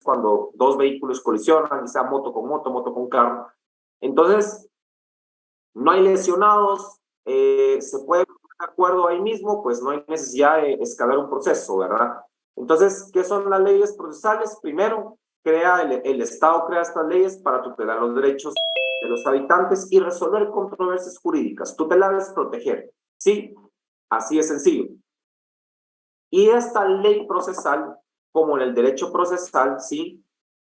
cuando dos vehículos colisionan, sea moto con moto, moto con carro. Entonces, no hay lesionados, se puede poner de acuerdo ahí mismo, pues no hay necesidad de escalar un proceso, ¿verdad? Entonces, ¿qué son las leyes procesales? Primero, el Estado crea estas leyes para tutelar los derechos de los habitantes y resolver controversias jurídicas. Tutelar es proteger, ¿sí? Así de sencillo. Y esta ley procesal, como en el derecho procesal, ¿sí?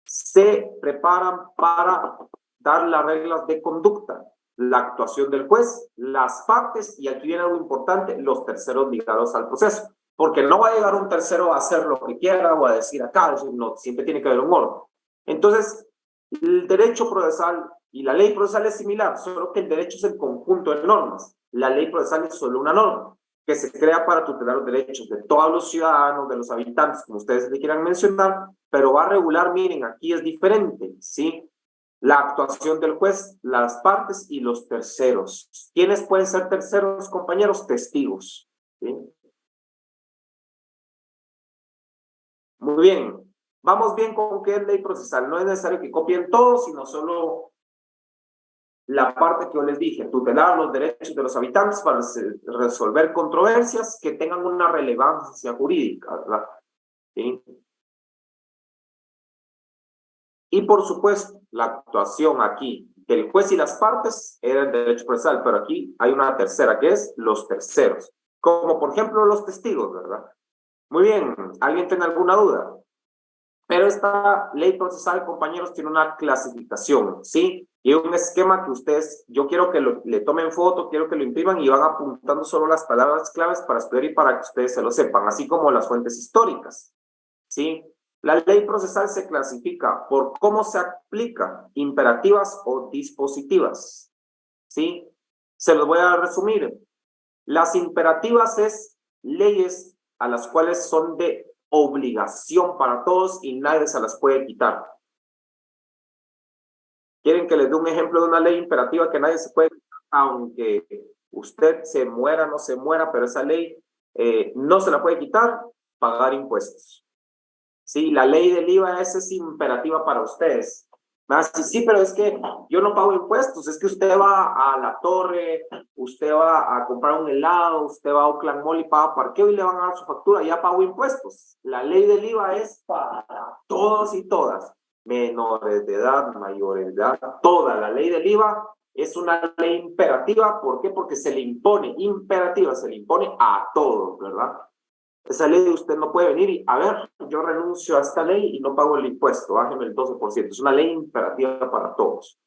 Se preparan para dar las reglas de conducta, la actuación del juez, las partes, y aquí viene algo importante, los terceros ligados al proceso. Porque no va a llegar un tercero a hacer lo que quiera o a decir acá, no, siempre tiene que haber un orden. Entonces, el derecho procesal y la ley procesal es similar, solo que el derecho es el conjunto de normas. La ley procesal es solo una norma que se crea para tutelar los derechos de todos los ciudadanos, de los habitantes, como ustedes le quieran mencionar, pero va a regular, miren, aquí es diferente, ¿sí? La actuación del juez, las partes y los terceros. ¿Quiénes pueden ser terceros, compañeros? Testigos, ¿sí? Muy bien. Vamos bien con qué es ley procesal. No es necesario que copien todo, sino solo la parte que yo les dije, tutelar los derechos de los habitantes para resolver controversias que tengan una relevancia jurídica, ¿verdad? ¿Sí? Y por supuesto, la actuación aquí del juez y las partes era el derecho procesal, pero aquí hay una tercera que es los terceros, como por ejemplo los testigos, ¿verdad? Muy bien, ¿alguien tiene alguna duda? Pero esta ley procesal, compañeros, tiene una clasificación, ¿sí? Y un esquema que ustedes, yo quiero que le tomen foto, quiero que lo impriman y van apuntando solo las palabras claves para estudiar y para que ustedes se lo sepan, así como las fuentes históricas, ¿sí? La ley procesal se clasifica por cómo se aplica, imperativas o dispositivas, ¿sí? Se los voy a resumir. Las imperativas es leyes a las cuales son de obligación para todos y nadie se las puede quitar. ¿Quieren que les dé un ejemplo de una ley imperativa que nadie se puede quitar, aunque usted se muera, no se muera, pero esa ley no se la puede quitar? Pagar impuestos. Sí, la ley del IVA esa es imperativa para ustedes. Más sí, sí, pero es que yo no pago impuestos, es que usted va a la torre, usted va a comprar un helado, usted va a Oakland Mall y paga parqueo y le van a dar su factura, ya pago impuestos. La ley del IVA es para todos y todas, menores de edad, mayores de edad, toda la ley del IVA es una ley imperativa. ¿Por qué? Porque se le impone, imperativa, se le impone a todos, ¿verdad? Esa ley usted no puede venir y, a ver, yo renuncio a esta ley y no pago el impuesto, bájeme el 12%. Es una ley imperativa para todos.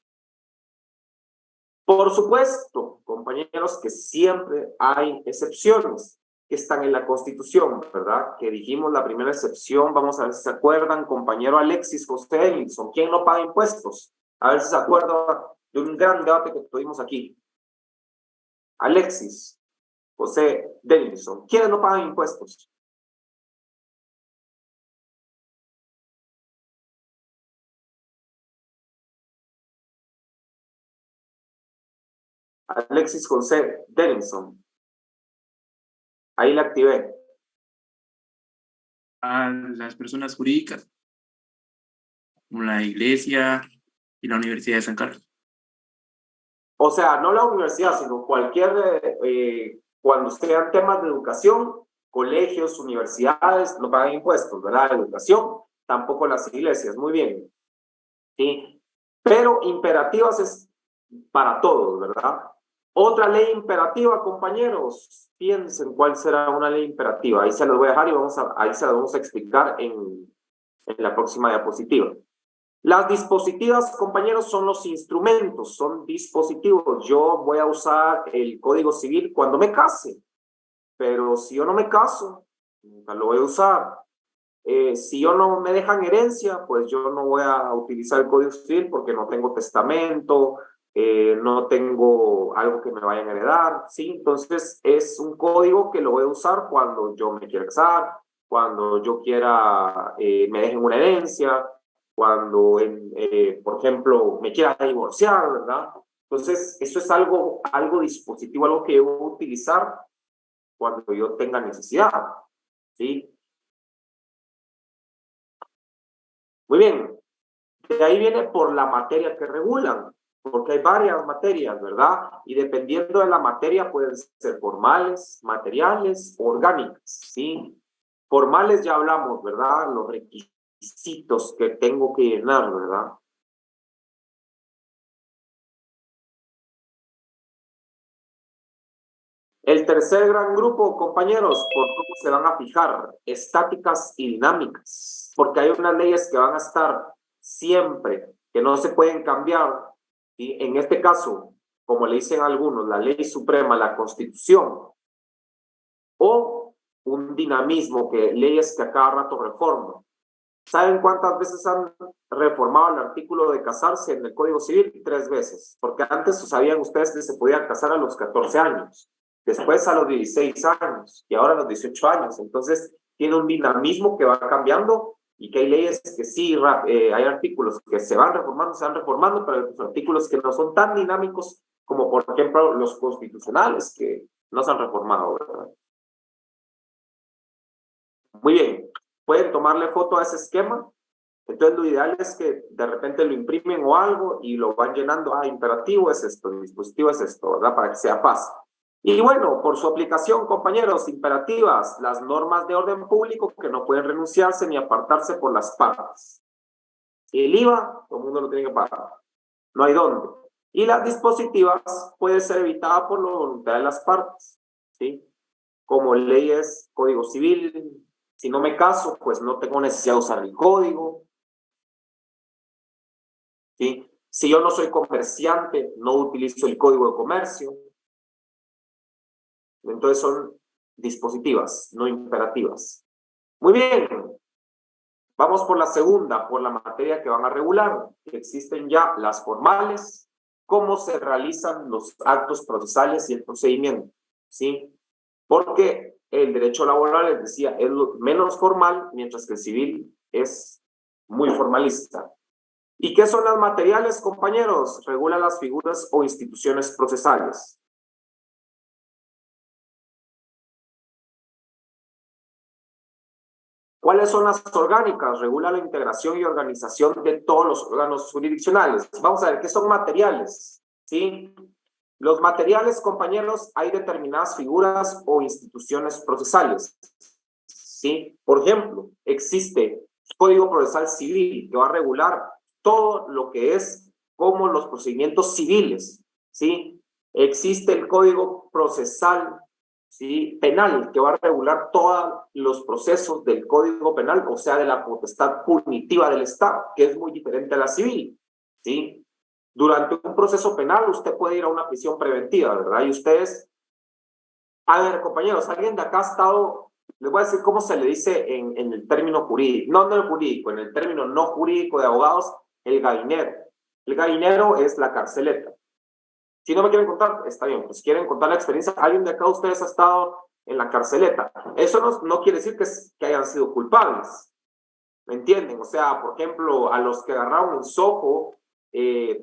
Por supuesto, compañeros, que siempre hay excepciones que están en la Constitución, ¿verdad? Que dijimos la primera excepción, vamos a ver si se acuerdan, compañero Alexis José Edmilson, ¿quién no paga impuestos? A ver si se acuerda de un gran debate que tuvimos aquí. Alexis José Edmilson, ¿quiénes no pagan impuestos? Alexis José Denison. Ahí la activé. A las personas jurídicas, como la Iglesia y la Universidad de San Carlos. O sea, no la universidad, sino cualquier, cuando sean temas de educación, colegios, universidades, no pagan impuestos, ¿verdad? Educación, tampoco las iglesias, muy bien. ¿Sí? Pero imperativas es para todos, ¿verdad? Otra ley imperativa, compañeros, piensen cuál será una ley imperativa. Ahí se las voy a dejar y ahí se las vamos a explicar en la próxima diapositiva. Las dispositivas, compañeros, son los instrumentos, son dispositivos. Yo voy a usar el Código Civil cuando me case, pero si yo no me caso, nunca lo voy a usar. Si yo no me dejan herencia, pues yo no voy a utilizar el Código Civil porque no tengo testamento, no tengo algo que me vayan a heredar, ¿sí? Entonces es un código que lo voy a usar cuando yo me quiera casar, cuando yo quiera, me dejen una herencia, cuando, por ejemplo, me quiera divorciar, ¿verdad? Entonces, eso es algo dispositivo, algo que yo voy a utilizar cuando yo tenga necesidad, ¿sí? Muy bien, de ahí viene por la materia que regulan, porque hay varias materias, ¿verdad? Y dependiendo de la materia pueden ser formales, materiales, orgánicas, ¿sí? Formales ya hablamos, ¿verdad? Los requisitos que tengo que llenar, ¿verdad? El tercer gran grupo, compañeros, por cómo se van a fijar, estáticas y dinámicas, porque hay unas leyes que van a estar siempre, que no se pueden cambiar, y en este caso, como le dicen algunos, la ley suprema, la Constitución, o un dinamismo, que leyes que a cada rato reforman. ¿Saben cuántas veces han reformado el artículo de casarse en el Código Civil? 3 veces, porque antes sabían ustedes que se podía casar a los 14 años, después a los 16 años y ahora a los 18 años. Entonces, tiene un dinamismo que va cambiando y que hay leyes que sí, hay artículos que se van reformando, pero hay otros artículos que no son tan dinámicos como, por ejemplo, los constitucionales, que no se han reformado, ¿verdad? Muy bien, pueden tomarle foto a ese esquema. Entonces, lo ideal es que de repente lo imprimen o algo y lo van llenando. Ah, imperativo es esto, el dispositivo es esto, ¿verdad? Para que sea fácil. Y bueno, por su aplicación, compañeros, imperativas, las normas de orden público que no pueden renunciarse ni apartarse por las partes. El IVA, todo el mundo lo tiene que pagar. No hay dónde. Y las dispositivas puede ser evitada por la voluntad de las partes, ¿sí? Como leyes, código civil. Si no me caso, pues no tengo necesidad de usar el código. ¿Sí? Si yo no soy comerciante, no utilizo el código de comercio. Entonces son dispositivas, no imperativas. Muy bien. Vamos por la segunda, por la materia que van a regular. Existen ya las formales, cómo se realizan los actos procesales y el procedimiento, ¿sí? Porque el derecho laboral, les decía, es lo menos formal, mientras que el civil es muy formalista. ¿Y qué son las materiales, compañeros? Regula las figuras o instituciones procesales. ¿Cuáles son las orgánicas? Regula la integración y organización de todos los órganos jurisdiccionales. Vamos a ver, ¿qué son materiales? ¿Sí? Los materiales, compañeros, hay determinadas figuras o instituciones procesales. ¿Sí? Por ejemplo, existe el Código Procesal Civil, que va a regular todo lo que es como los procedimientos civiles, ¿sí? Existe el Código Procesal, ¿sí?, penal, que va a regular todos los procesos del Código Penal, o sea, de la potestad punitiva del Estado, que es muy diferente a la civil, ¿sí? Durante un proceso penal usted puede ir a una prisión preventiva, ¿verdad? Y ustedes, a ver, compañeros, alguien de acá ha estado, les voy a decir cómo se le dice en el término jurídico, no el jurídico, en el término no jurídico de abogados, el gallinero. El gallinero es la carceleta. Si no me quieren contar, está bien, pues quieren contar la experiencia. ¿Alguien de acá de ustedes ha estado en la carceleta? Eso no quiere decir que hayan sido culpables, ¿me entienden? O sea, por ejemplo, a los que agarraron un sojo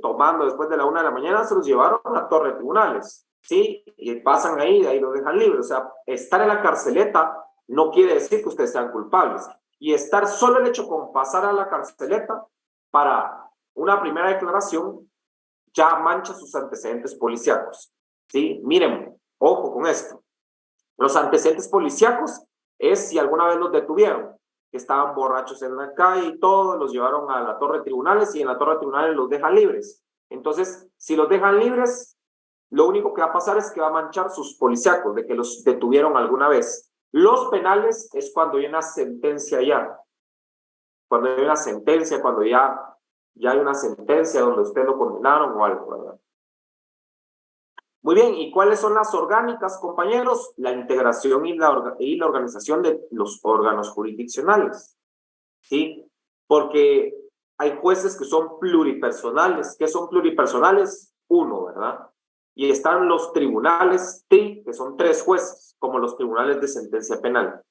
tomando después de la 1 de la mañana, se los llevaron a torre de tribunales, ¿sí? Y pasan ahí, de ahí los dejan libres. O sea, estar en la carceleta no quiere decir que ustedes sean culpables. Y estar solo el hecho con pasar a la carceleta para una primera declaración ya mancha sus antecedentes policíacos, ¿sí? Miren, ojo con esto. Los antecedentes policíacos es si alguna vez los detuvieron, que estaban borrachos en la calle y todo, los llevaron a la torre de tribunales y en la torre de tribunales los dejan libres. Entonces, si los dejan libres, lo único que va a pasar es que va a manchar sus policíacos de que los detuvieron alguna vez. Los penales es cuando hay una sentencia ya. Cuando hay una sentencia, cuando ya hay una sentencia donde usted lo condenaron o algo, ¿verdad? Muy bien, ¿y cuáles son las orgánicas, compañeros? La integración y la organización de los órganos jurisdiccionales, ¿sí? Porque hay jueces que son pluripersonales. ¿Qué son pluripersonales? Uno, ¿verdad? Y están los tribunales TRI, que son 3 jueces, como los tribunales de sentencia penal.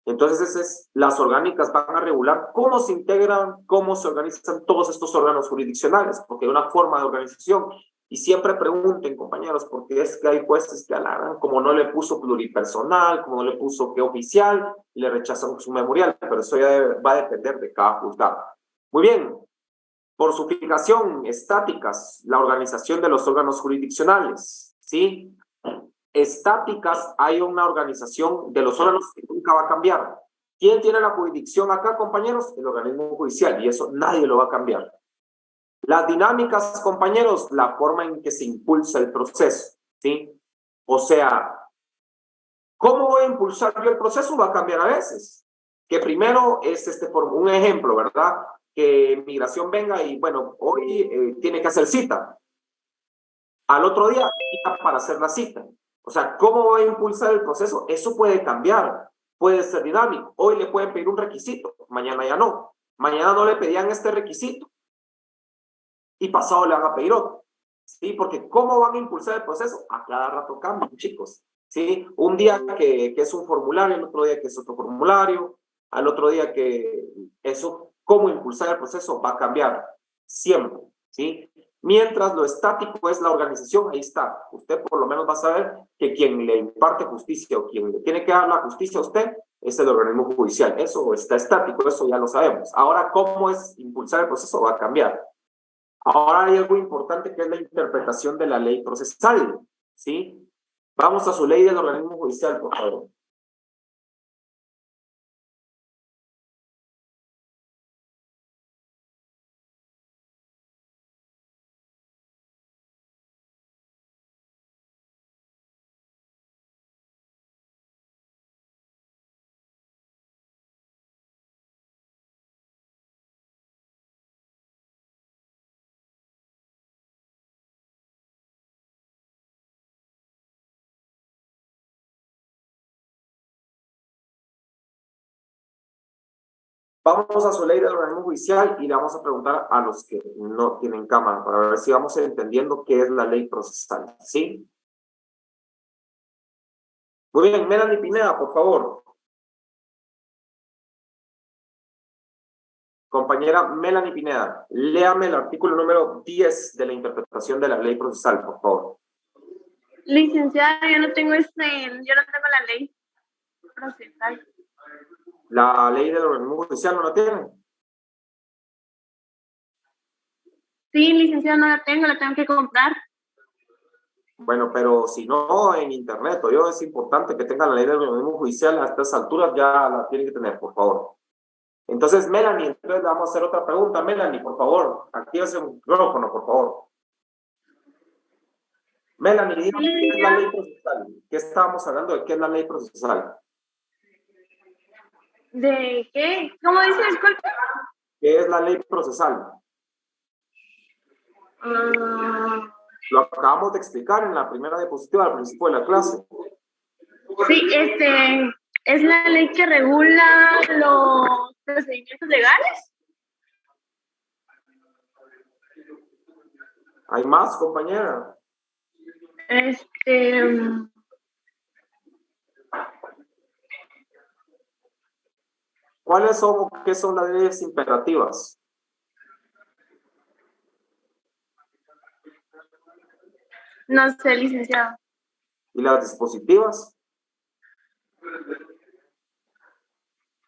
Entonces, las orgánicas van a regular cómo se integran, cómo se organizan todos estos órganos jurisdiccionales, porque hay una forma de organización. Y siempre pregunten, compañeros, porque es que hay jueces que alargan, como no le puso pluripersonal, como no le puso que oficial, le rechazan su memorial, pero eso ya va a depender de cada juzgado. Muy bien. Por su fijación, estáticas, la organización de los órganos jurisdiccionales, ¿sí? Estáticas, hay una organización de los órganos que nunca va a cambiar. ¿Quién tiene la jurisdicción acá, compañeros? El organismo judicial, y eso nadie lo va a cambiar. Las dinámicas, compañeros, la forma en que se impulsa el proceso, ¿sí? O sea, ¿cómo voy a impulsar yo el proceso? Va a cambiar a veces. Que primero es por un ejemplo, ¿verdad? Que migración venga y, bueno, hoy tiene que hacer cita. Al otro día, cita para hacer la cita. O sea, ¿cómo voy a impulsar el proceso? Eso puede cambiar, puede ser dinámico. Hoy le pueden pedir un requisito, mañana ya no. Mañana no le pedían este requisito y pasado le van a pedir otro. ¿Sí? Porque ¿cómo van a impulsar el proceso? A cada rato cambian, chicos. ¿Sí? Un día que es un formulario, el otro día que es otro formulario, al otro día que eso, cómo impulsar el proceso va a cambiar siempre, ¿sí? Mientras lo estático es la organización, ahí está. Usted por lo menos va a saber que quien le imparte justicia o quien le tiene que dar la justicia a usted es el organismo judicial. Eso está estático, eso ya lo sabemos. Ahora, ¿cómo es impulsar el proceso? Va a cambiar. Ahora hay algo importante que es la interpretación de la ley procesal, ¿sí? Vamos a su ley del organismo judicial, por favor. Vamos a su ley del organismo judicial y le vamos a preguntar a los que no tienen cámara para ver si vamos entendiendo qué es la ley procesal, ¿sí? Muy bien, Melanie Pineda, por favor. Compañera Melanie Pineda, léame el artículo número 10 de la interpretación de la ley procesal, por favor. Licenciada, yo no tengo la ley procesal. ¿La ley del organismo judicial no la tiene? Sí, licenciada, no la tengo que comprar. Bueno, pero si no, en internet, yo es importante que tenga la ley del organismo judicial a estas alturas, ya la tienen que tener, por favor. Entonces, Melanie, entonces le vamos a hacer otra pregunta. Melanie, por favor, actívese el micrófono, por favor. Melanie, dígame qué es la ley procesal. ¿Qué estábamos hablando de qué es la ley procesal? ¿De qué? ¿Cómo dice, disculpe? ¿Qué es la ley procesal? Lo acabamos de explicar en la primera diapositiva al principio de la clase. Sí, es la ley que regula los procedimientos legales. ¿Hay más, compañera? ¿Cuáles son o qué son las leyes imperativas? No sé, licenciado. ¿Y las dispositivas?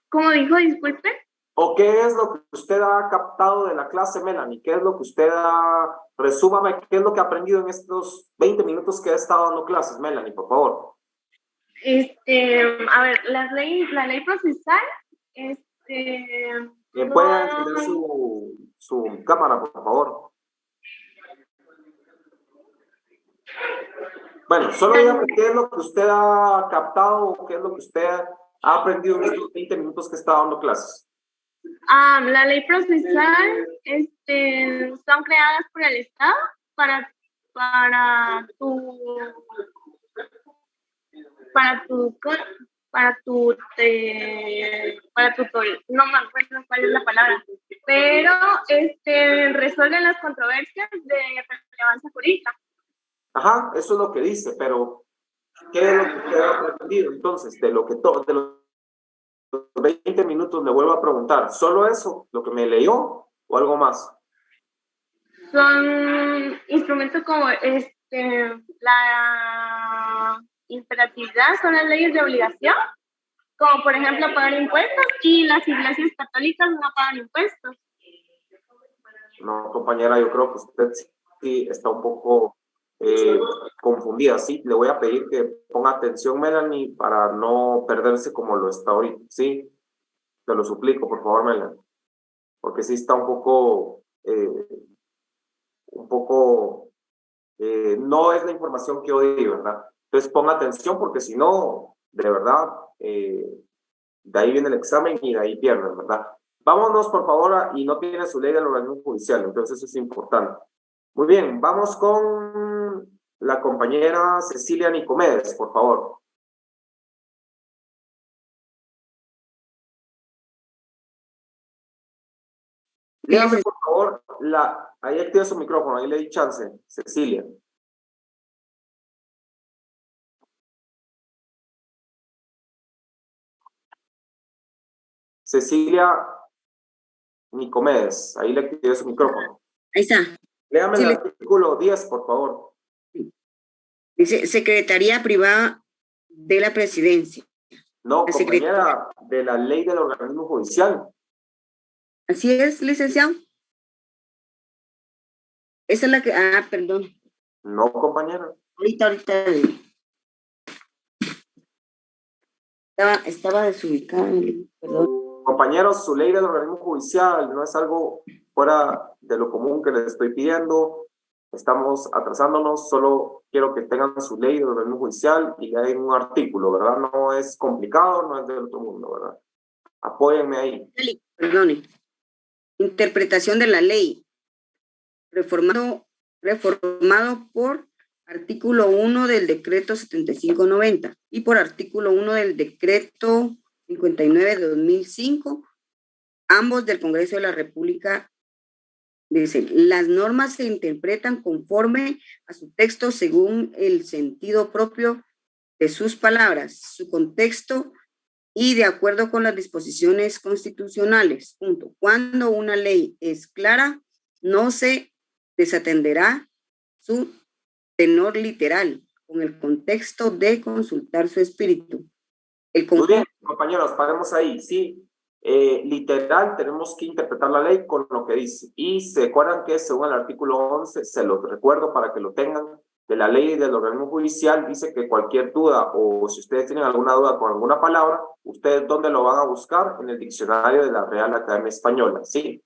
¿Cómo dijo, disculpe? ¿O qué es lo que usted ha captado de la clase, Melanie? ¿Qué es lo que usted ha... Resúmame, ¿qué es lo que ha aprendido en estos 20 minutos que ha estado dando clases, Melanie, por favor? A ver, la ley procesal, ¿Puede encender su cámara, por favor? Bueno, solo dígame qué es lo que usted ha captado o qué es lo que usted ha aprendido en estos 20 minutos que está dando clases. La ley procesal, son creadas por el Estado para no me acuerdo cuál es la palabra, pero resuelven las controversias de relevancia jurídica. Ajá, eso es lo que dice, pero ¿qué es lo que usted ha aprendido? Entonces, de los 20 minutos le vuelvo a preguntar, ¿solo eso, lo que me leyó o algo más? Son instrumentos como la imperatividad, son las leyes de obligación, como por ejemplo pagar impuestos, y las iglesias católicas no pagan impuestos. No, compañera, yo creo que usted sí está un poco confundida. Sí, le voy a pedir que ponga atención, Melanie, para no perderse como lo está ahorita. Sí, te lo suplico, por favor, Melanie, porque sí está un poco, no es la información que yo di, ¿verdad? Entonces ponga atención porque si no, de verdad, de ahí viene el examen y de ahí pierden, ¿verdad? Vámonos, por favor, y no tiene su ley del organismo judicial, entonces eso es importante. Muy bien, vamos con la compañera Cecilia Nicomedes, por favor. Léame, por favor, ahí activa su micrófono, ahí le di chance, Cecilia. Cecilia Nicomedes, ahí le activé su micrófono. Ahí está. Léame Sí, el artículo 10, por favor. dice Secretaría Privada de la Presidencia. No, La compañera, de la ley del organismo judicial. Así es, licenciado. Esa es la que, perdón. No, compañera. Ahorita. Estaba desubicada, perdón. Compañeros, su ley del organismo judicial no es algo fuera de lo común que les estoy pidiendo. Estamos atrasándonos, solo quiero que tengan su ley del organismo judicial y hay un artículo, ¿verdad? No es complicado, no es del otro mundo, ¿verdad? Apóyenme ahí. Perdone. Interpretación de la ley. Reformado por artículo 1 del decreto 7590 y por artículo 1 del decreto 59 de 2005, ambos del Congreso de la República. Dice, las normas se interpretan conforme a su texto según el sentido propio de sus palabras, su contexto y de acuerdo con las disposiciones constitucionales. Punto. Cuando una ley es clara, no se desatenderá su tenor literal, con el contexto de consultar su espíritu. Muy bien, compañeros, paremos ahí. Sí, literal, tenemos que interpretar la ley con lo que dice. Y se acuerdan que según el artículo 11, se los recuerdo para que lo tengan, de la ley del organismo judicial, dice que cualquier duda o si ustedes tienen alguna duda con alguna palabra, ustedes ¿dónde lo van a buscar? En el diccionario de la Real Academia Española, ¿sí?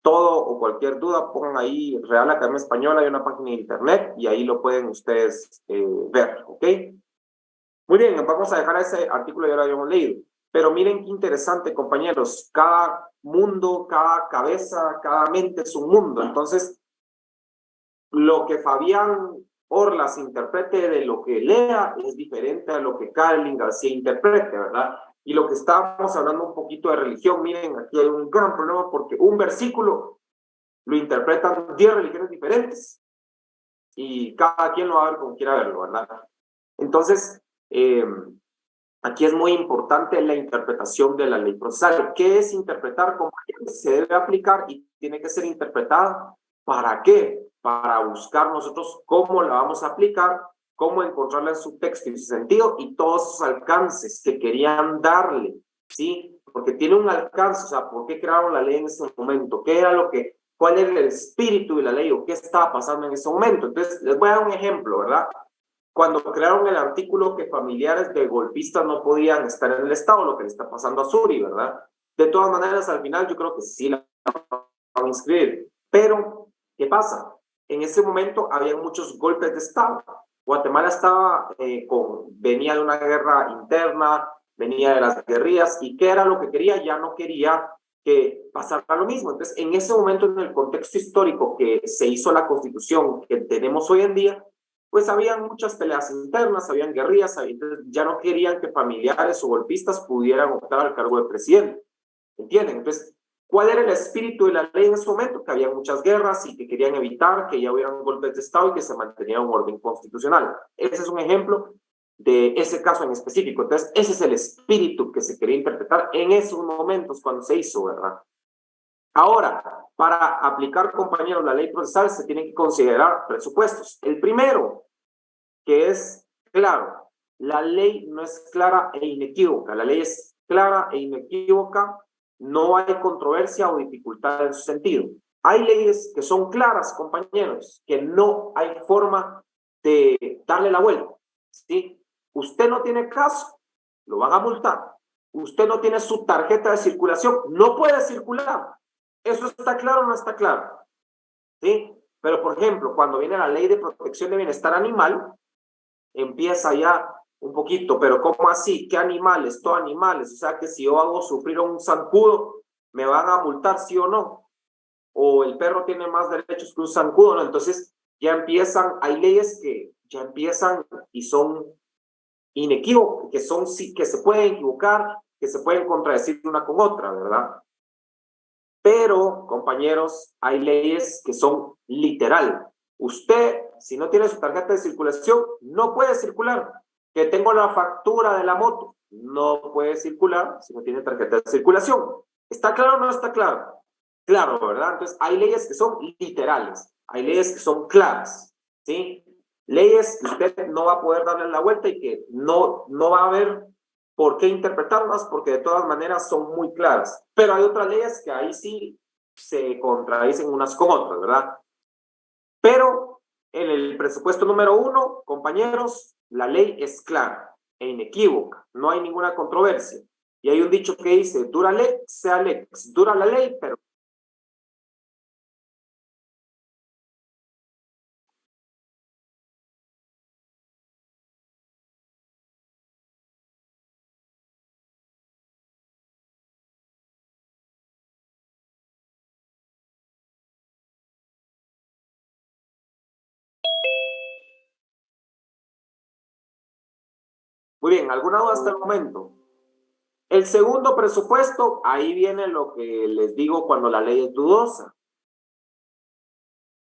Todo o cualquier duda, pongan ahí Real Academia Española, hay una página de internet y ahí lo pueden ustedes ver, ¿ok? Muy bien, vamos a dejar ese artículo, ya lo habíamos leído. Pero miren qué interesante, compañeros. Cada mundo, cada cabeza, cada mente es un mundo. Entonces, lo que Fabián Orlas interprete de lo que lea es diferente a lo que Carolyn García interprete, ¿verdad? Y lo que estábamos hablando un poquito de religión, miren, aquí hay un gran problema porque un versículo lo interpretan 10 religiones diferentes y cada quien lo va a ver como quiera verlo, ¿verdad? Entonces, aquí es muy importante la interpretación de la ley procesal. ¿Qué es interpretar? ¿Cómo se debe aplicar y tiene que ser interpretada? ¿Para qué? Para buscar nosotros cómo la vamos a aplicar, cómo encontrarla en su texto y su sentido y todos esos alcances que querían darle, ¿sí? Porque tiene un alcance, o sea, ¿por qué crearon la ley en ese momento? ¿Qué era cuál era el espíritu de la ley o qué estaba pasando en ese momento? Entonces, les voy a dar un ejemplo, ¿verdad? Cuando crearon el artículo que familiares de golpistas no podían estar en el Estado, lo que le está pasando a Suri, ¿verdad? De todas maneras, al final yo creo que sí la van a inscribir. Pero, ¿qué pasa? En ese momento había muchos golpes de Estado. Guatemala venía de una guerra interna, venía de las guerrillas, y ¿qué era lo que quería? Ya no quería que pasara lo mismo. Entonces, en ese momento, en el contexto histórico que se hizo la Constitución que tenemos hoy en día, pues habían muchas peleas internas, habían guerrillas, entonces ya no querían que familiares o golpistas pudieran optar al cargo de presidente. ¿Entienden? Entonces, ¿cuál era el espíritu de la ley en ese momento? Que había muchas guerras y que querían evitar que ya hubieran golpes de Estado y que se mantenía un orden constitucional. Ese es un ejemplo de ese caso en específico. Entonces, ese es el espíritu que se quería interpretar en esos momentos cuando se hizo, ¿verdad? Ahora, para aplicar, compañeros, la ley procesal se tienen que considerar presupuestos. El primero, que es claro, la ley no es clara e inequívoca. La ley es clara e inequívoca, no hay controversia o dificultad en su sentido. Hay leyes que son claras, compañeros, que no hay forma de darle la vuelta, ¿sí? Usted no tiene caso, lo van a multar. Usted no tiene su tarjeta de circulación, no puede circular. ¿Eso está claro o no está claro? ¿Sí? Pero, por ejemplo, cuando viene la ley de protección de bienestar animal, empieza ya un poquito, pero ¿cómo así? ¿Qué animales? ¿Todo animales? O sea, que si yo hago sufrir a un zancudo, ¿me van a multar, sí o no? O el perro tiene más derechos que un zancudo, ¿no? Entonces, ya empiezan, hay leyes que ya empiezan y son inequívocas, que son, sí, que se pueden equivocar, que se pueden contradecir una con otra, ¿verdad? Pero, compañeros, hay leyes que son literal. Usted, si no tiene su tarjeta de circulación, no puede circular. Que tengo la factura de la moto, no puede circular si no tiene tarjeta de circulación. ¿Está claro o no está claro? Claro, ¿verdad? Entonces, hay leyes que son literales, hay leyes que son claras, ¿sí? Leyes que usted no va a poder darle la vuelta y que no va a haber por qué interpretarlas, porque de todas maneras son muy claras. Pero hay otras leyes que ahí sí se contradicen unas con otras, ¿verdad? Pero en el presupuesto número 1, compañeros, la ley es clara e inequívoca, no hay ninguna controversia. Y hay un dicho que dice, dura lex, sea lex, dura la ley, pero... Muy bien, ¿alguna duda hasta el momento? El segundo presupuesto, ahí viene lo que les digo cuando la ley es dudosa.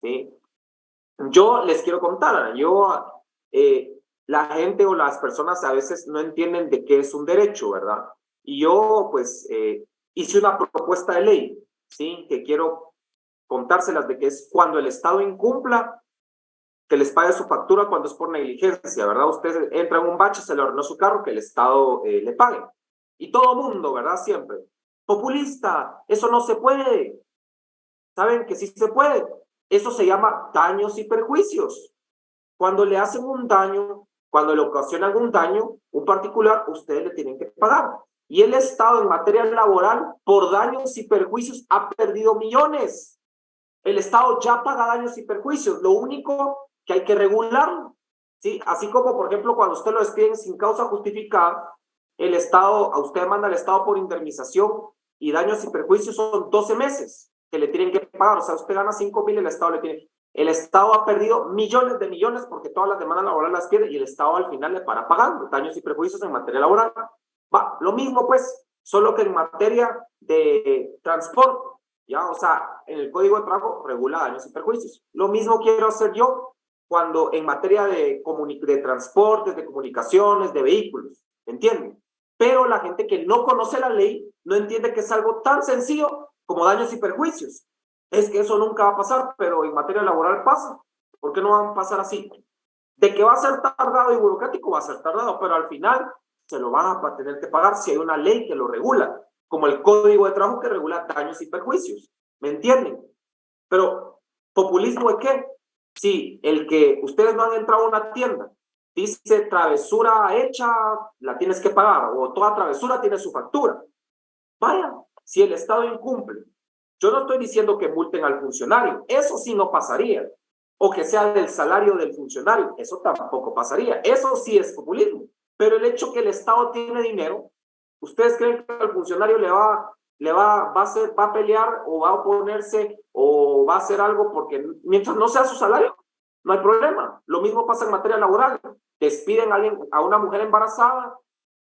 ¿Sí? Yo les quiero contar, la gente o las personas a veces no entienden de qué es un derecho, ¿verdad? Y yo, pues, hice una propuesta de ley, ¿sí? Que quiero contárselas de que es cuando el Estado incumpla, que les pague su factura cuando es por negligencia, ¿verdad? Usted entra en un bache, se le ordenó su carro, que el Estado le pague. Y todo mundo, ¿verdad? Siempre. Populista, eso no se puede. ¿Saben que sí se puede? Eso se llama daños y perjuicios. Cuando le hacen un daño, cuando le ocasionan un daño, un particular, ustedes le tienen que pagar. Y el Estado en materia laboral, por daños y perjuicios, ha perdido millones. El Estado ya paga daños y perjuicios. Lo único que hay que regularlo, ¿sí? Así como, por ejemplo, cuando usted lo despiden sin causa justificada, el Estado, a usted manda al Estado por indemnización y daños y perjuicios son 12 meses que le tienen que pagar. O sea, usted gana 5,000, el Estado le tiene... El Estado ha perdido millones de millones porque todas las demandas laborales las pierde y el Estado al final le para pagando daños y perjuicios en materia laboral. Va, lo mismo pues, solo que en materia de transporte, ya, o sea, en el Código de Trabajo regula daños y perjuicios. Lo mismo quiero hacer yo cuando en materia de transportes, de comunicaciones, de vehículos, ¿entienden? Pero la gente que no conoce la ley no entiende que es algo tan sencillo como daños y perjuicios. Es que eso nunca va a pasar, pero en materia laboral pasa. ¿Por qué no va a pasar así? De que va a ser tardado y burocrático, va a ser tardado, pero al final se lo van a tener que pagar si hay una ley que lo regula, como el Código de Trabajo que regula daños y perjuicios. ¿Me entienden? Pero, ¿populismo es qué? Si el que ustedes no han entrado a una tienda dice travesura hecha, la tienes que pagar, o toda travesura tiene su factura. Vaya, si el Estado incumple. Yo no estoy diciendo que multen al funcionario, eso sí no pasaría. O que sea del salario del funcionario, eso tampoco pasaría. Eso sí es populismo. Pero el hecho que el Estado tiene dinero, ¿ustedes creen que el funcionario va a pelear o va a oponerse o va a hacer algo porque mientras no sea su salario, no hay problema? Lo mismo pasa en materia laboral. Despiden a una mujer embarazada,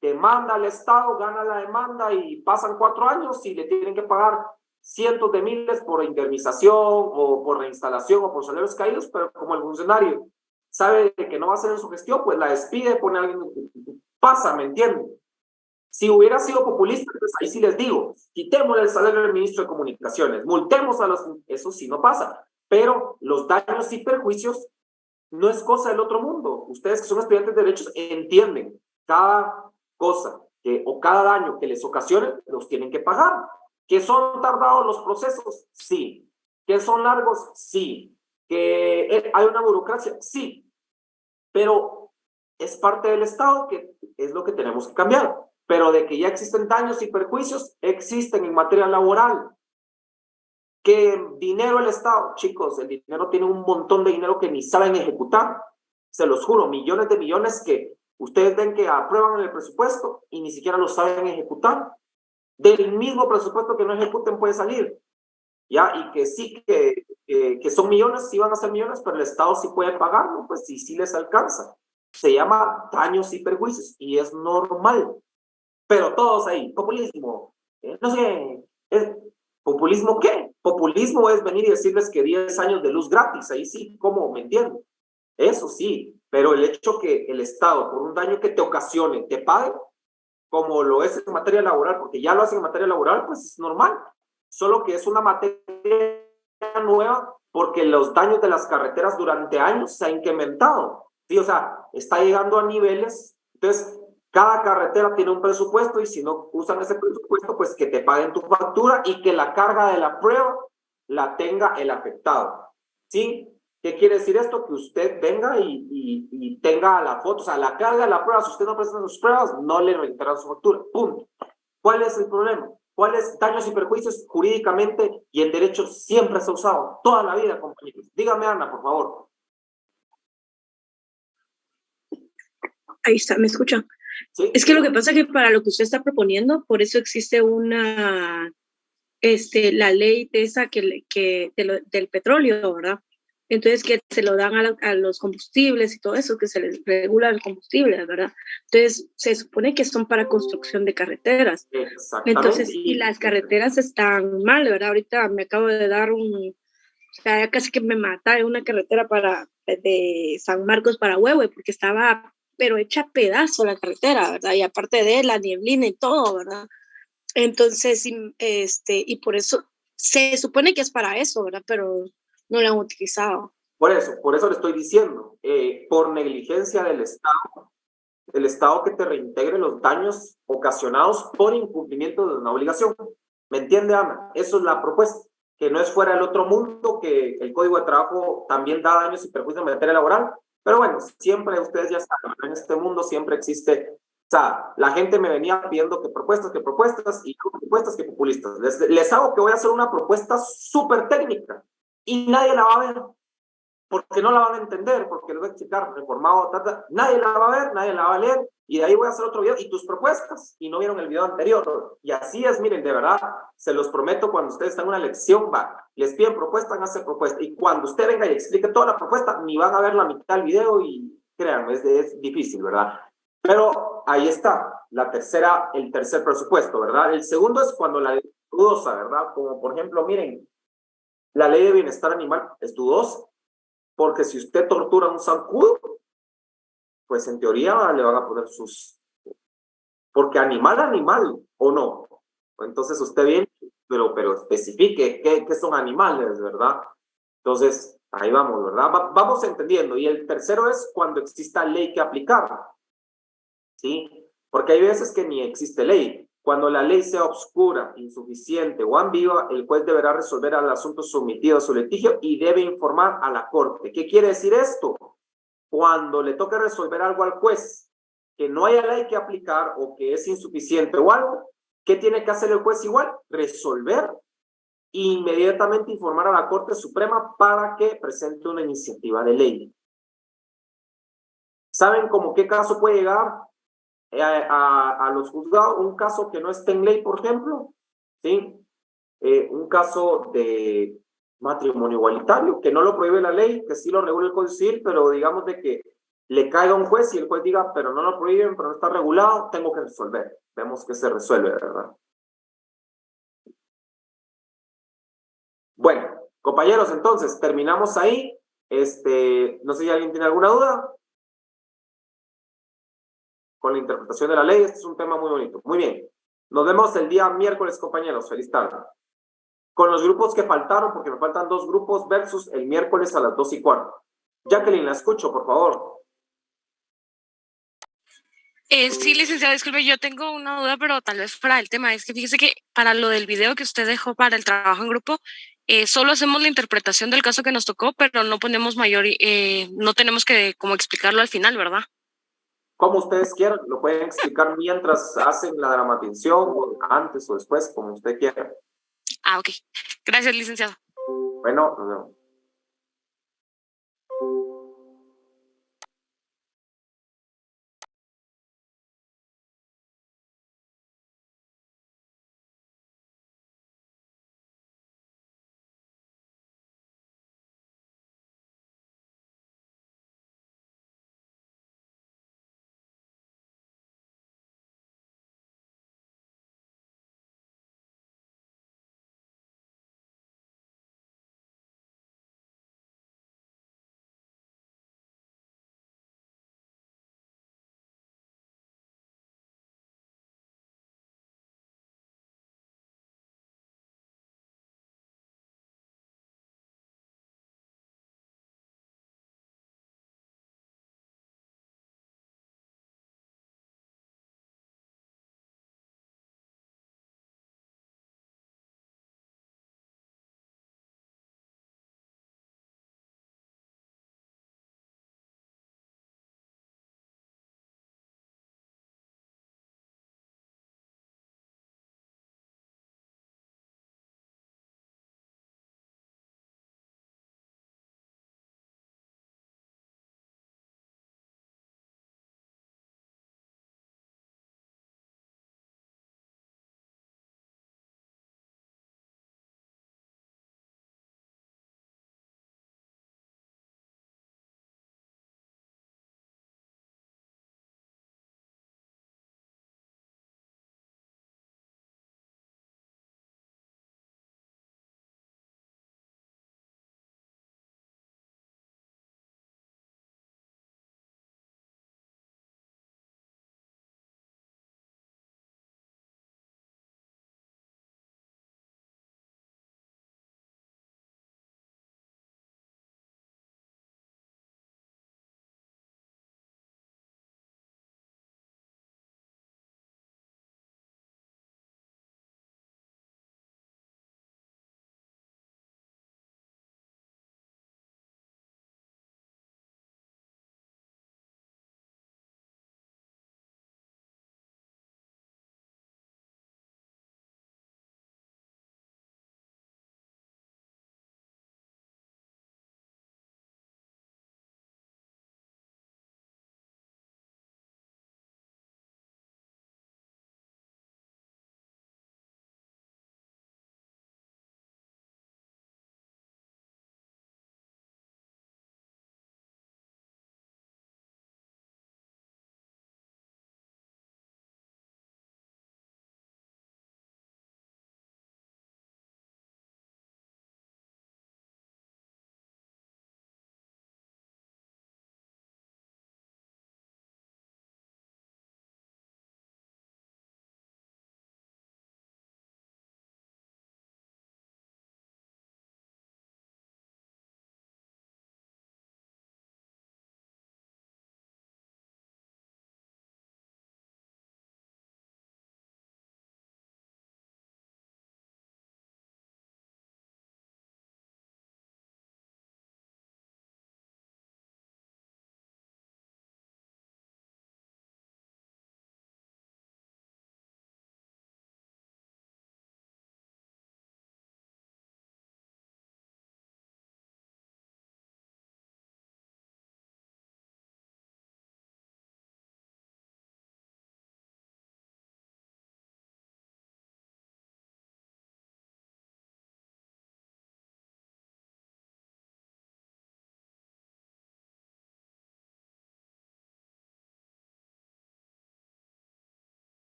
demanda al Estado, gana la demanda y pasan 4 años y le tienen que pagar cientos de miles por indemnización o por reinstalación o por salarios caídos, pero como el funcionario sabe que no va a hacer en su gestión, pues la despide, pone a alguien, pasa, ¿me entienden? Si hubiera sido populista, pues ahí sí les digo, quitémosle el salario del ministro de Comunicaciones, multemos a los... Eso sí no pasa, pero los daños y perjuicios no es cosa del otro mundo. Ustedes que son estudiantes de derechos entienden, cada cosa o cada daño que les ocasione, los tienen que pagar. ¿Que son tardados los procesos? Sí. ¿Que son largos? Sí. ¿Que hay una burocracia? Sí. Pero es parte del Estado, que es lo que tenemos que cambiar. Pero de que ya existen daños y perjuicios, existen en materia laboral. Que dinero el Estado, chicos, el dinero tiene un montón de dinero que ni saben ejecutar. Se los juro, millones de millones que ustedes ven que aprueban el presupuesto y ni siquiera lo saben ejecutar. Del mismo presupuesto que no ejecuten puede salir. Ya, y que sí, que son millones, sí van a ser millones, pero el Estado sí puede pagarlo, pues sí les alcanza. Se llama daños y perjuicios y es normal. Pero todos ahí, populismo, no sé, ¿populismo qué? Populismo es venir y decirles que 10 años de luz gratis, ahí sí, ¿cómo? ¿Me entienden? Eso sí, pero el hecho que el Estado, por un daño que te ocasione, te pague, como lo es en materia laboral, porque ya lo hacen en materia laboral, pues es normal. Solo que es una materia nueva porque los daños de las carreteras durante años se han incrementado. Sí, o sea, está llegando a niveles, entonces cada carretera tiene un presupuesto y si no usan ese presupuesto, pues que te paguen tu factura y que la carga de la prueba la tenga el afectado. ¿Sí? ¿Qué quiere decir esto? Que usted venga y tenga la foto, o sea, la carga de la prueba, si usted no presenta sus pruebas, no le reiteran su factura. Punto. ¿Cuál es el problema? ¿Cuáles daños y perjuicios jurídicamente y en derecho siempre se ha usado? Toda la vida, compañeros. Dígame, Ana, por favor. Ahí está, ¿me escuchan? ¿Sí? Es que lo que pasa es que para lo que usted está proponiendo, por eso existe la ley de esa del petróleo, ¿verdad? Entonces que se lo dan a los combustibles y todo eso, que se les regula el combustible, ¿verdad? Entonces se supone que son para construcción de carreteras. Exactamente. Entonces, y las carreteras están mal, ¿verdad? Ahorita me acabo de dar o sea, ya casi que me mata en una carretera de San Marcos para Huehue, porque estaba, pero hecha pedazo la carretera, ¿verdad? Y aparte de la nieblina y todo, ¿verdad? Entonces, y por eso, se supone que es para eso, ¿verdad? Pero no lo han utilizado. Por eso le estoy diciendo, por negligencia del Estado que te reintegre los daños ocasionados por incumplimiento de una obligación. ¿Me entiende, Ana? Eso es la propuesta, que no es fuera del otro mundo, que el Código de Trabajo también da daños y perjuicios en materia laboral, pero bueno, siempre ustedes ya saben, en este mundo siempre existe, o sea, la gente me venía pidiendo que propuestas, y propuestas que populistas. Les hago que voy a hacer una propuesta súper técnica y nadie la va a ver, porque no la van a entender, porque les voy a explicar reformado, nadie la va a ver, nadie la va a leer, y de ahí voy a hacer otro video, y tus propuestas, y no vieron el video anterior, y así es, miren, de verdad, se los prometo, cuando ustedes están en una lección, les piden propuesta, van a hacer propuesta, y cuando usted venga y explique toda la propuesta, ni van a ver la mitad del video, y créanme, es difícil, ¿verdad? Pero ahí está, el tercer presupuesto, ¿verdad? El segundo es cuando la ley es dudosa, ¿verdad? Como por ejemplo, miren, la ley de bienestar animal es dudosa, porque si usted tortura a un zancudo, pues en teoría le van a poner porque animal, ¿o no? Entonces usted viene, pero especifique qué son animales, ¿verdad? Entonces, ahí vamos, ¿verdad? Vamos entendiendo. Y el tercero es cuando exista ley que aplicar, ¿sí? Porque hay veces que ni existe ley. Cuando la ley sea obscura, insuficiente o ambigua, el juez deberá resolver el asunto sometido a su litigio y debe informar a la corte. ¿Qué quiere decir esto? Cuando le toque resolver algo al juez, que no haya ley que aplicar o que es insuficiente o algo, ¿qué tiene que hacer el juez igual? Resolver e inmediatamente informar a la Corte Suprema para que presente una iniciativa de ley. ¿Saben cómo qué caso puede llegar a los juzgados? Un caso que no esté en ley, por ejemplo, ¿sí? Un caso de matrimonio igualitario, que no lo prohíbe la ley, que sí lo regula el Código Civil, pero digamos de que le caiga a un juez y el juez diga, pero no lo prohíben, pero no está regulado, tengo que resolver. Vemos que se resuelve, ¿verdad? Bueno, compañeros, entonces, terminamos ahí. No sé si alguien tiene alguna duda con la interpretación de la ley. Este es un tema muy bonito. Muy bien. Nos vemos el día miércoles, compañeros. Feliz tarde. Con los grupos que faltaron, porque me faltan 2 grupos, versus el miércoles a las 2:15. Jacqueline, la escucho, por favor. Sí, licenciado, disculpe, yo tengo una duda, pero tal vez fuera del tema. Es que fíjese que para lo del video que usted dejó para el trabajo en grupo, solo hacemos la interpretación del caso que nos tocó, pero no ponemos no tenemos que como explicarlo al final, ¿verdad? Como ustedes quieran, lo pueden explicar mientras hacen la dramatización, o antes o después, como usted quiera. Ah, ok. Gracias, licenciado. Bueno, nos vemos.